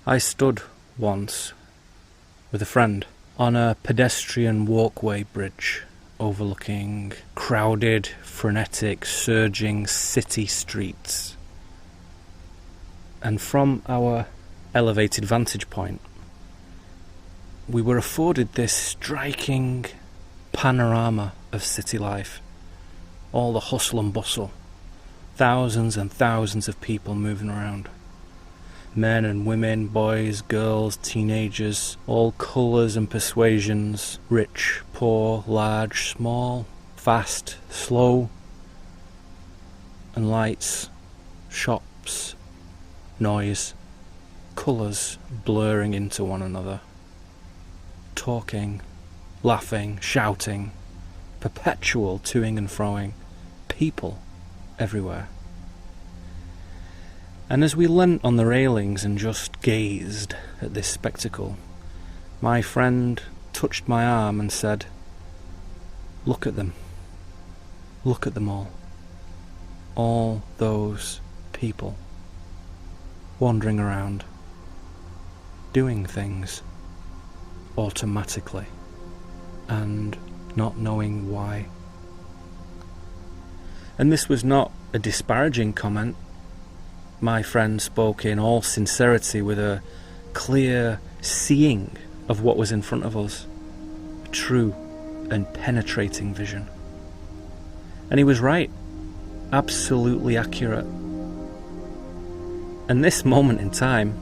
I stood once with a friend on a pedestrian walkway bridge overlooking crowded, frenetic, surging city streets. And from our elevated vantage point, we were afforded this striking panorama of city life. All the hustle and bustle, thousands and thousands of people moving around. Men and women, boys, girls, teenagers, all colours and persuasions, rich, poor, large, small, fast, slow, and lights, shops, noise, colours blurring into one another, talking, laughing, shouting, perpetual toing and froing, people everywhere. And as we leant on the railings and just gazed at this spectacle, my friend touched my arm and said, "Look at them. Look at them all those people, wandering around, doing things automatically, and not knowing why." And this was not a disparaging comment. My friend spoke in all sincerity with a clear seeing of what was in front of us, a true and penetrating vision. And he was right, absolutely accurate. And this moment in time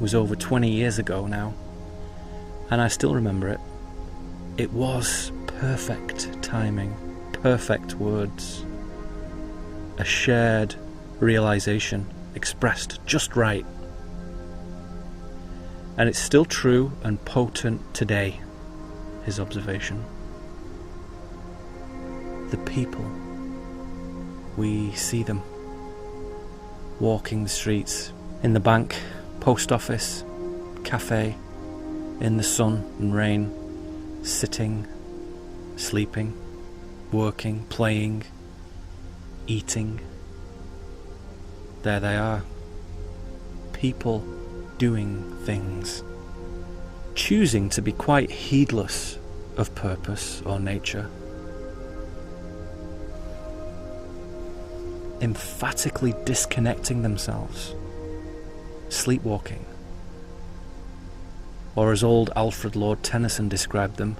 was over 20 years ago now, and I still remember it. It was perfect timing, perfect words, a shared realization expressed just right. And it's still true and potent today, his observation. The people, we see them walking the streets, in the bank, post office, cafe, in the sun and rain, sitting, sleeping, working, playing, eating. There they are. People doing things, choosing to be quite heedless of purpose or nature, emphatically disconnecting themselves, sleepwalking, or as old Alfred Lord Tennyson described them,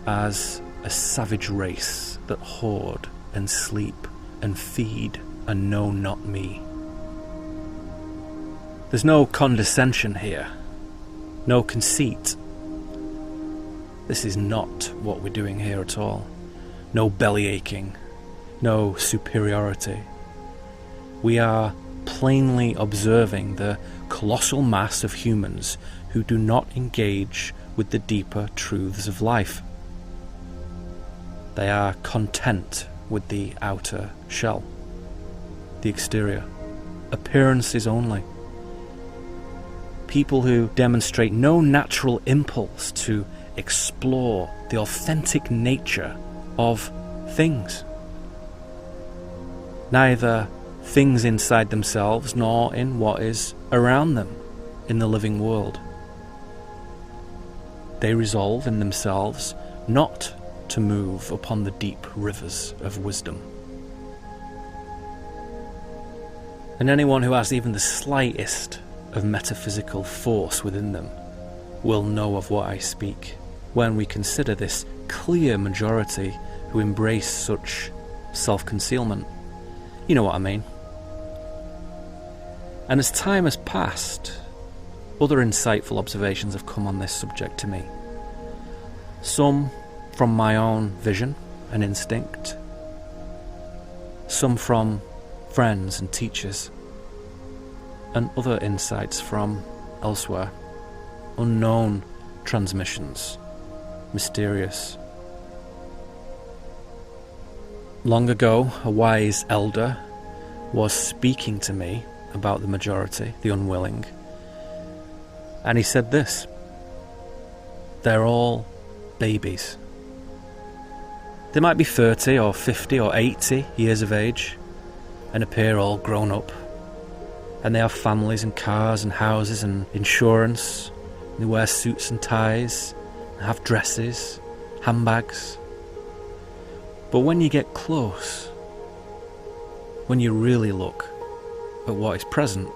as a savage race that hoard and sleep and feed and know not me. There's no condescension here, no conceit. This is not what we're doing here at all. No belly aching, no superiority. We are plainly observing the colossal mass of humans who do not engage with the deeper truths of life. They are content with the outer shell, the exterior, appearances only. People who demonstrate no natural impulse to explore the authentic nature of things. Neither things inside themselves nor in what is around them in the living world. They resolve in themselves not to move upon the deep rivers of wisdom. And anyone who has even the slightest of metaphysical force within them will know of what I speak when we consider this clear majority who embrace such self-concealment. You know what I mean. And as time has passed, other insightful observations have come on this subject to me. Some from my own vision and instinct, some from friends and teachers, and other insights from elsewhere, unknown transmissions, mysterious. Long ago, a wise elder was speaking to me about the majority, the unwilling, and he said this: they're all babies. They might be 30 or 50 or 80 years of age and appear all grown up, And they have families and cars and houses and insurance. And they wear suits and ties, and have dresses, handbags. But when you get close, when you really look at what is present,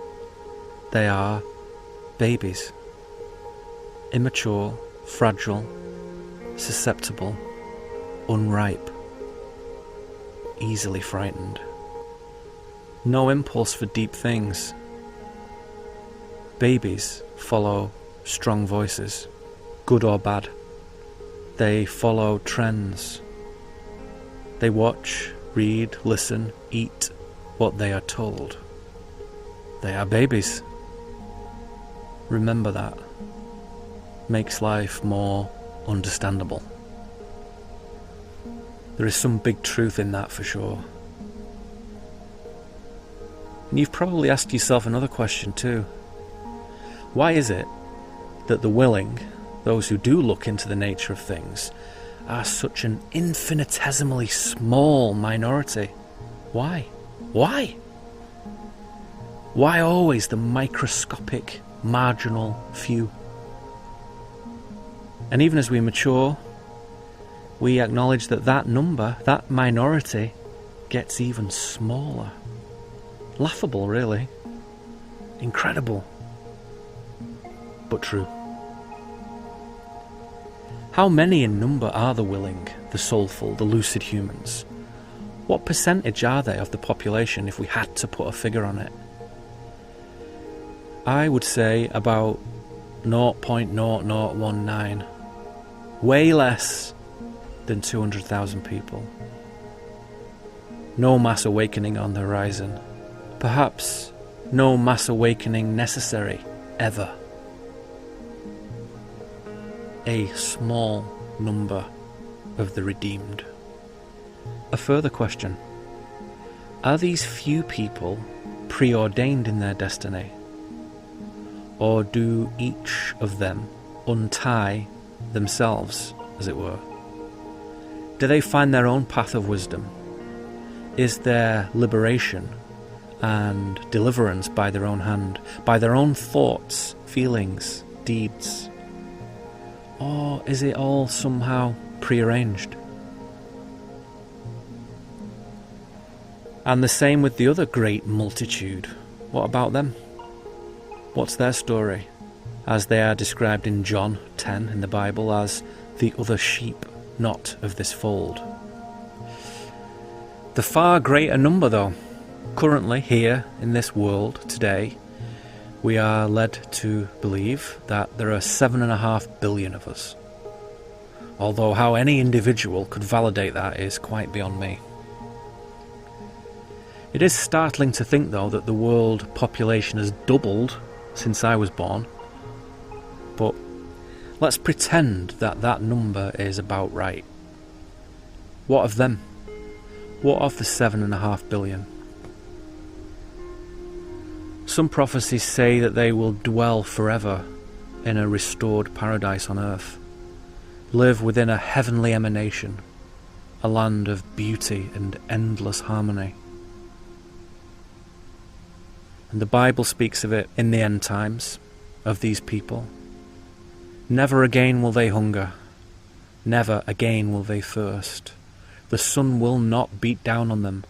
they are babies. Immature, fragile, susceptible, unripe, easily frightened. No impulse for deep things. Babies follow strong voices, good or bad. They follow trends. They watch, read, listen, eat what they are told. They are babies. Remember that. Makes life more understandable. There is some big truth in that for sure. And you've probably asked yourself another question too. Why is it that the willing, those who do look into the nature of things, are such an infinitesimally small minority? Why? Why? Why always the microscopic, marginal few? And even as we mature, we acknowledge that that number, that minority, gets even smaller. Laughable, really. Incredible. But true. How many in number are the willing, the soulful, the lucid humans? What percentage are they of the population if we had to put a figure on it? I would say about 0.0019. Way less than 200,000 people. No mass awakening on the horizon. Perhaps no mass awakening necessary, ever. A small number of the redeemed. A further question. Are these few people preordained in their destiny? Or do each of them untie themselves, as it were? Do they find their own path of wisdom? Is there liberation and deliverance by their own hand, by their own thoughts, feelings, deeds? Or is it all somehow prearranged? And the same with the other great multitude. What about them? What's their story? As they are described in John 10 in the Bible as the other sheep, not of this fold. The far greater number, though. Currently, here in this world today, we are led to believe that there are 7.5 billion of us. Although how any individual could validate that is quite beyond me. It is startling to think, though, that the world population has doubled since I was born. But let's pretend that that number is about right. What of them? What of the 7.5 billion? Some prophecies say that they will dwell forever in a restored paradise on earth, live within a heavenly emanation, a land of beauty and endless harmony. And the Bible speaks of it in the end times, of these people. Never again will they hunger, never again will they thirst. The sun will not beat down on them,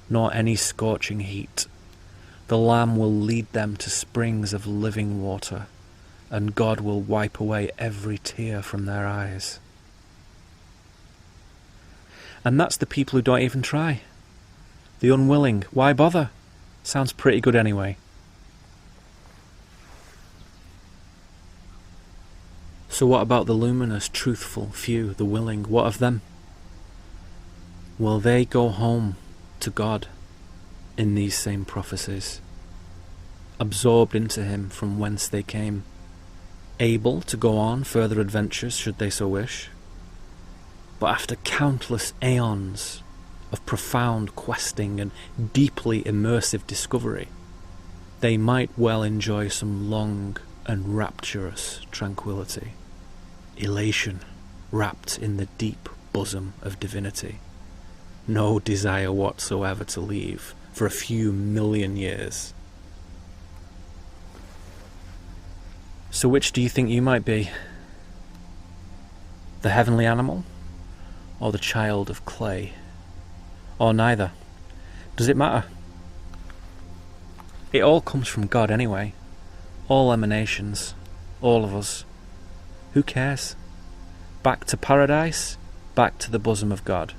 nor any scorching heat. The Lamb will lead them to springs of living water, and God will wipe away every tear from their eyes. And that's the people who don't even try. The unwilling. Why bother? Sounds pretty good anyway. So what about the luminous, truthful few, the willing? What of them? Will they go home to God in these same prophecies, absorbed into Him from whence they came, able to go on further adventures should they so wish? But after countless aeons of profound questing and deeply immersive discovery, they might well enjoy some long and rapturous tranquility, elation wrapped in the deep bosom of divinity. No desire whatsoever to leave for a few million years. So which do you think you might be? The heavenly animal? Or the child of clay? Or neither? Does it matter? It all comes from God anyway. All emanations. All of us. Who cares? Back to paradise, back to the bosom of God.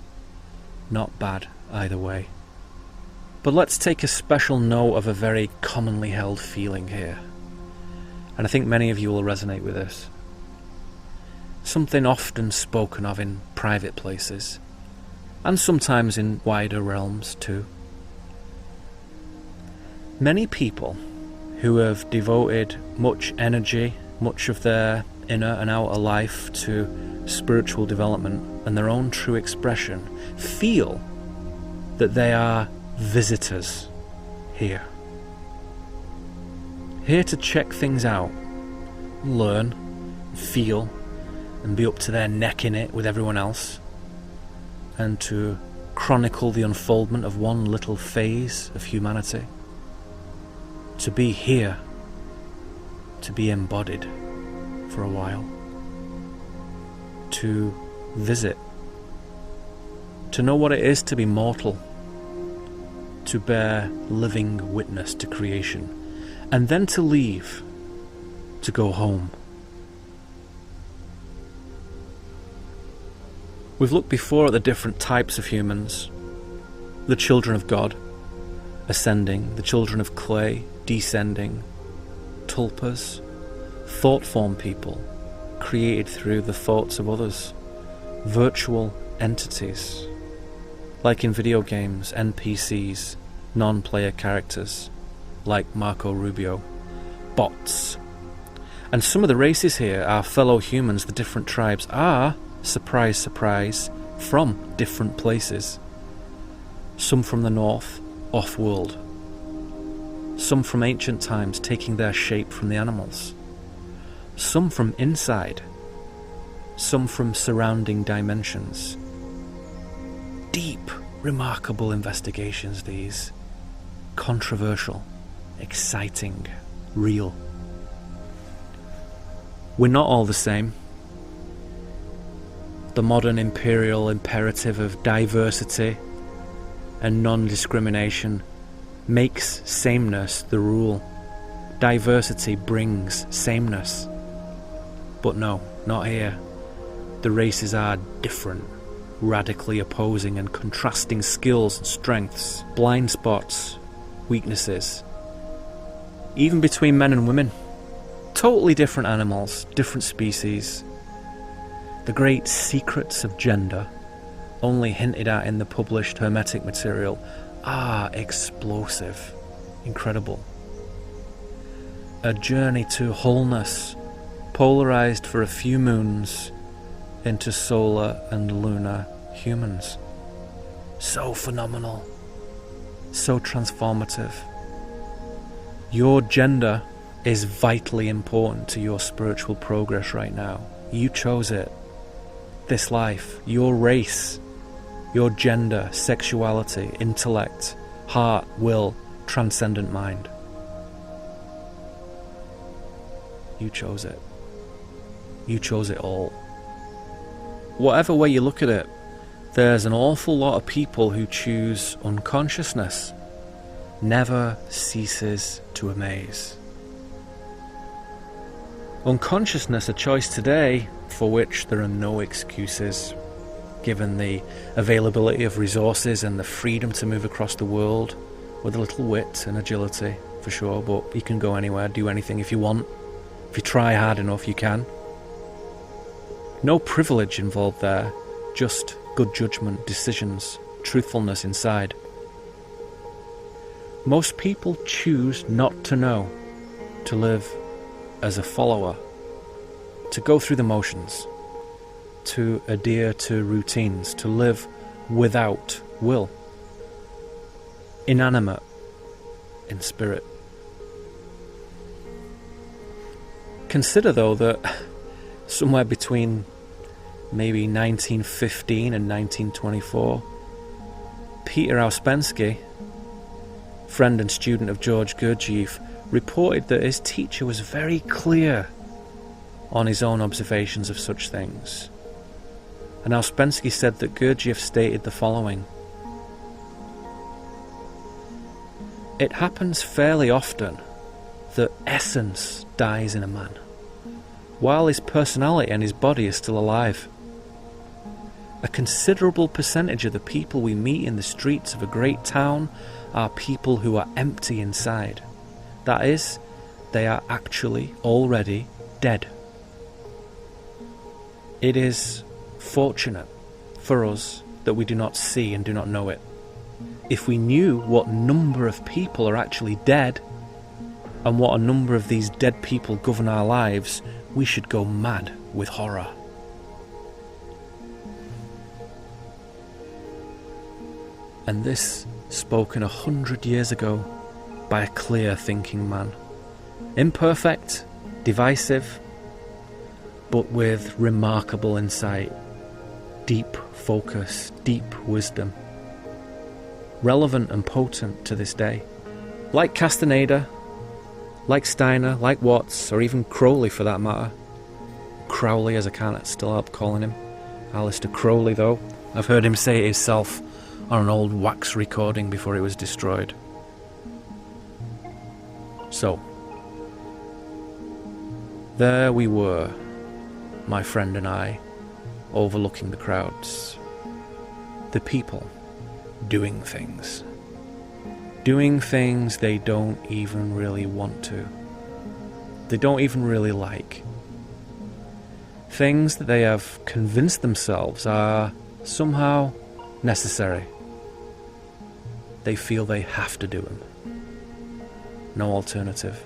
Not bad either way. But let's take a special note of a very commonly held feeling here. And I think many of you will resonate with this. Something often spoken of in private places, and sometimes in wider realms too. Many people who have devoted much energy, much of their inner and outer life to spiritual development and their own true expression feel that they are visitors here. Here to check things out, learn, feel, and be up to their neck in it with everyone else, and to chronicle the unfoldment of one little phase of humanity. To be here, to be embodied for a while, to visit, to know what it is to be mortal, to bear living witness to creation, and then to leave, to go home. We've looked before at the different types of humans. The children of God, ascending, the children of clay, descending, tulpas, thought-form people, created through the thoughts of others, virtual entities, like in video games, NPCs, non-player characters, like Marco Rubio, bots. And some of the races here, our fellow humans, the different tribes, are, surprise, surprise, from different places. Some from the north, off-world. Some from ancient times, taking their shape from the animals. Some from inside. Some from surrounding dimensions. Deep, remarkable investigations, these. Controversial, exciting, real. We're not all the same. The modern imperial imperative of diversity and non-discrimination makes sameness the rule. Diversity brings sameness. But no, not here. The races are different, radically opposing and contrasting skills and strengths, blind spots, weaknesses. Even between men and women. Totally different animals, different species. The great secrets of gender, only hinted at in the published Hermetic material, are explosive, incredible. A journey to wholeness, polarized for a few moons into solar and lunar humans. So phenomenal, so transformative. Your gender is vitally important to your spiritual progress right now. You chose it. This life, your race, your gender, sexuality, intellect, heart, will, transcendent mind. You chose it. You chose it all. Whatever way you look at it, there's an awful lot of people who choose unconsciousness. Never ceases to amaze. Unconsciousness, a choice today for which there are no excuses, given the availability of resources and the freedom to move across the world with a little wit and agility, for sure, but you can go anywhere, do anything if you want. If you try hard enough, you can. No privilege involved there, just good judgment, decisions, truthfulness inside. Most people choose not to know, to live as a follower, to go through the motions, to adhere to routines, to live without will, inanimate in spirit. Consider, though, that somewhere between maybe 1915 and 1924, Peter Ouspensky, friend and student of George Gurdjieff, reported that his teacher was very clear on his own observations of such things. And Ouspensky said that Gurdjieff stated the following: "It happens fairly often that essence dies in a man, while his personality and his body is still alive. A considerable percentage of the people we meet in the streets of a great town are people who are empty inside. That is, they are actually already dead. It is fortunate for us that we do not see and do not know it. If we knew what number of people are actually dead, and what a number of these dead people govern our lives, we should go mad with horror." And this spoken 100 years ago by a clear-thinking man. Imperfect, divisive, but with remarkable insight, deep focus, deep wisdom. Relevant and potent to this day. Like Castaneda, like Steiner, like Watts, or even Crowley for that matter. Crowley, as I can't still help calling him. Alistair Crowley, though. I've heard him say it himself on an old wax recording before it was destroyed. So, there we were, my friend and I, overlooking the crowds. The people doing things. Doing things they don't even really want to. They don't even really like. Things that they have convinced themselves are somehow necessary. They feel they have to do them. No alternative.